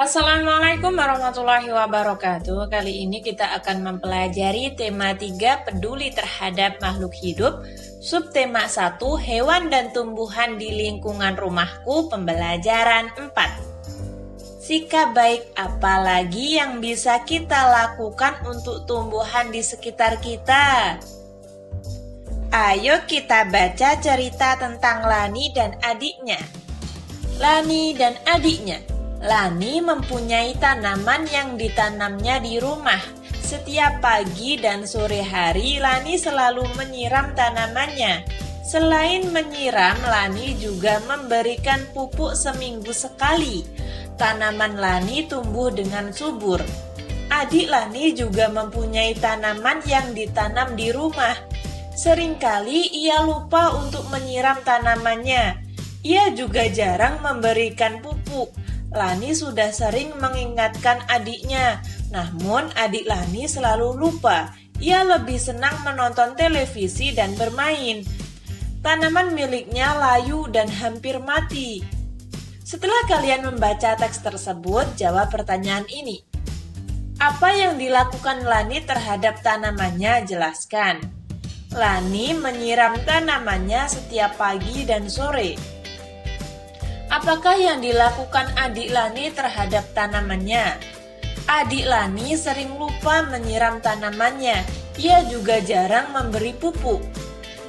Assalamualaikum warahmatullahi wabarakatuh. Kali ini kita akan mempelajari tema 3 peduli terhadap makhluk hidup, subtema 1 hewan dan tumbuhan di lingkungan rumahku, pembelajaran 4. Sikap baik apa lagi yang bisa kita lakukan untuk tumbuhan di sekitar kita? Ayo kita baca cerita tentang Lani dan adiknya. Lani dan adiknya. Lani mempunyai tanaman yang ditanamnya di rumah. Setiap pagi dan sore hari, Lani selalu menyiram tanamannya. Selain menyiram, Lani juga memberikan pupuk seminggu sekali. Tanaman Lani tumbuh dengan subur. Adik Lani juga mempunyai tanaman yang ditanam di rumah. Seringkali ia lupa untuk menyiram tanamannya. Ia juga jarang memberikan pupuk. Lani sudah sering mengingatkan adiknya, namun adik Lani selalu lupa. Ia lebih senang menonton televisi dan bermain. Tanaman miliknya layu dan hampir mati. Setelah kalian membaca teks tersebut, jawab pertanyaan ini. Apa yang dilakukan Lani terhadap tanamannya? Jelaskan. Lani menyiram tanamannya setiap pagi dan sore. Apakah yang dilakukan adik Lani terhadap tanamannya? Adik Lani sering lupa menyiram tanamannya. Ia juga jarang memberi pupuk.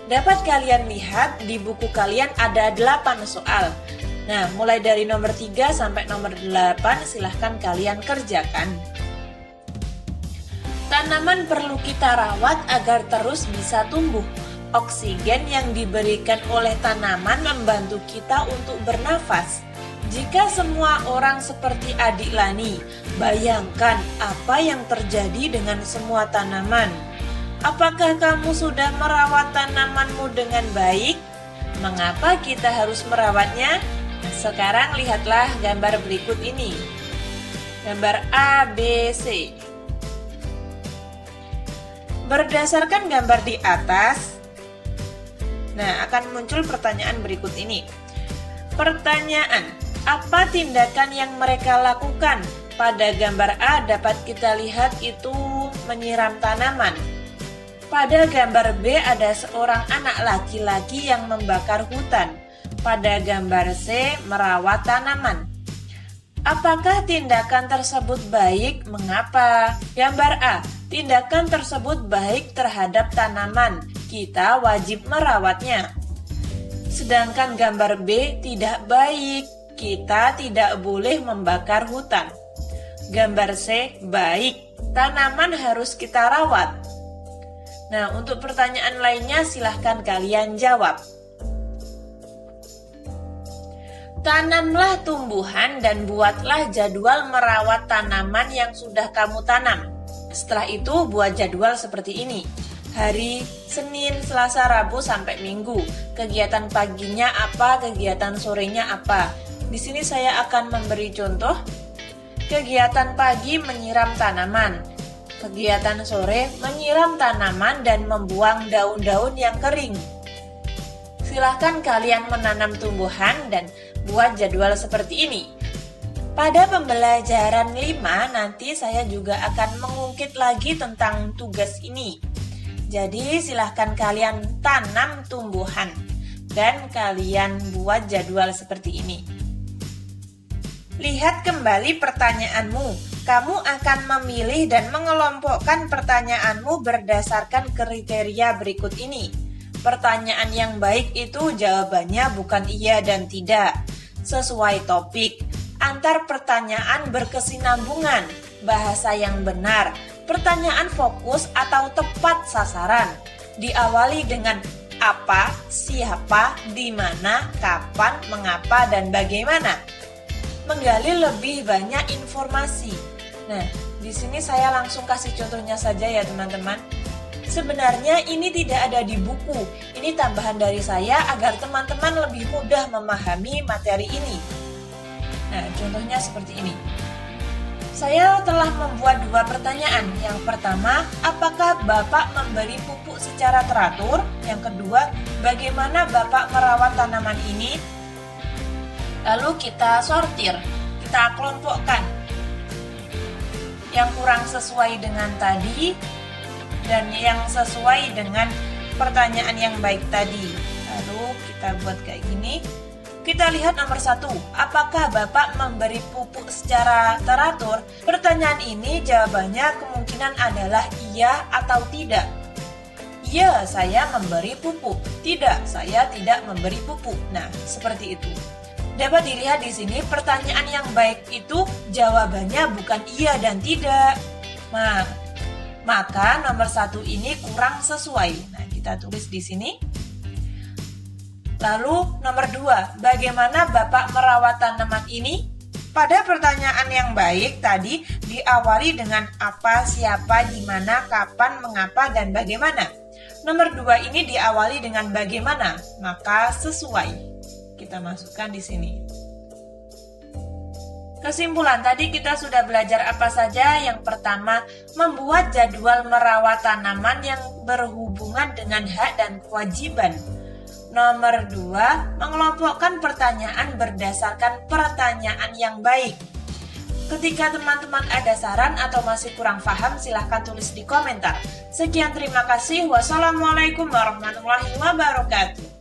Dapat kalian lihat di buku kalian ada 8 soal. Nah, mulai dari nomor 3 sampai nomor 8 silahkan kalian kerjakan. Tanaman perlu kita rawat agar terus bisa tumbuh. Oksigen yang diberikan oleh tanaman membantu kita untuk bernafas. Jika semua orang seperti adik Lani, bayangkan apa yang terjadi dengan semua tanaman. Apakah kamu sudah merawat tanamanmu dengan baik? Mengapa kita harus merawatnya? Sekarang lihatlah gambar berikut ini. Gambar A, B, C. Berdasarkan gambar di atas, akan muncul pertanyaan berikut ini. Pertanyaan, apa tindakan yang mereka lakukan? Pada gambar A dapat kita lihat itu menyiram tanaman. Pada gambar B ada seorang anak laki-laki yang membakar hutan. Pada gambar C merawat tanaman. Apakah tindakan tersebut baik? Mengapa? Gambar A, tindakan tersebut baik terhadap tanaman. Kita wajib merawatnya. Sedangkan gambar B tidak baik. Kita tidak boleh membakar hutan. Gambar C baik. Tanaman harus kita rawat. Nah, untuk pertanyaan lainnya silahkan kalian jawab. Tanamlah tumbuhan dan buatlah jadwal merawat tanaman yang sudah kamu tanam. Setelah itu buat jadwal seperti ini. Hari Senin, Selasa, Rabu sampai Minggu. Kegiatan paginya apa, kegiatan sorenya apa. Di sini saya akan memberi contoh. Kegiatan pagi menyiram tanaman. Kegiatan sore menyiram tanaman dan membuang daun-daun yang kering. Silahkan kalian menanam tumbuhan dan buat jadwal seperti ini. Pada pembelajaran 5 nanti saya juga akan mengungkit lagi tentang tugas ini. Jadi silahkan kalian tanam tumbuhan dan kalian buat jadwal seperti ini. Lihat kembali pertanyaanmu. Kamu akan memilih dan mengelompokkan pertanyaanmu berdasarkan kriteria berikut ini. Pertanyaan yang baik itu jawabannya bukan iya dan tidak. Sesuai topik. Antar pertanyaan berkesinambungan. Bahasa yang benar. Pertanyaan fokus atau tepat sasaran. Diawali dengan apa, siapa, di mana, kapan, mengapa, dan bagaimana. Menggali lebih banyak informasi. Nah, di sini saya langsung kasih contohnya saja ya teman-teman. Sebenarnya ini tidak ada di buku. Ini tambahan dari saya agar teman-teman lebih mudah memahami materi ini. Nah, contohnya seperti ini. Saya telah membuat 2 pertanyaan. Yang pertama, apakah Bapak memberi pupuk secara teratur? Yang kedua, bagaimana Bapak merawat tanaman ini? Lalu kita sortir, kita kelompokkan. yang kurang sesuai dengan tadi dan yang sesuai dengan pertanyaan yang baik tadi. Lalu kita buat kayak gini. Kita lihat nomor 1. Apakah Bapak memberi pupuk secara teratur? Pertanyaan ini jawabannya kemungkinan adalah iya atau tidak. Iya, saya memberi pupuk. Tidak, saya tidak memberi pupuk. Nah, seperti itu. Dapat dilihat di sini pertanyaan yang baik itu jawabannya bukan iya dan tidak. Maka nomor 1 ini kurang sesuai. Nah, kita tulis di sini. Lalu nomor 2, bagaimana Bapak merawat tanaman ini? Pada pertanyaan yang baik tadi diawali dengan apa, siapa, di mana, kapan, mengapa, dan bagaimana. Nomor 2 ini diawali dengan bagaimana, maka sesuai. Kita masukkan di sini. Kesimpulan tadi kita sudah belajar apa saja. Yang pertama, membuat jadwal merawat tanaman yang berhubungan dengan hak dan kewajiban. Nomor 2, mengelompokkan pertanyaan berdasarkan pertanyaan yang baik. Ketika teman-teman ada saran atau masih kurang paham, silahkan tulis di komentar. Sekian, terima kasih. Wassalamualaikum warahmatullahi wabarakatuh.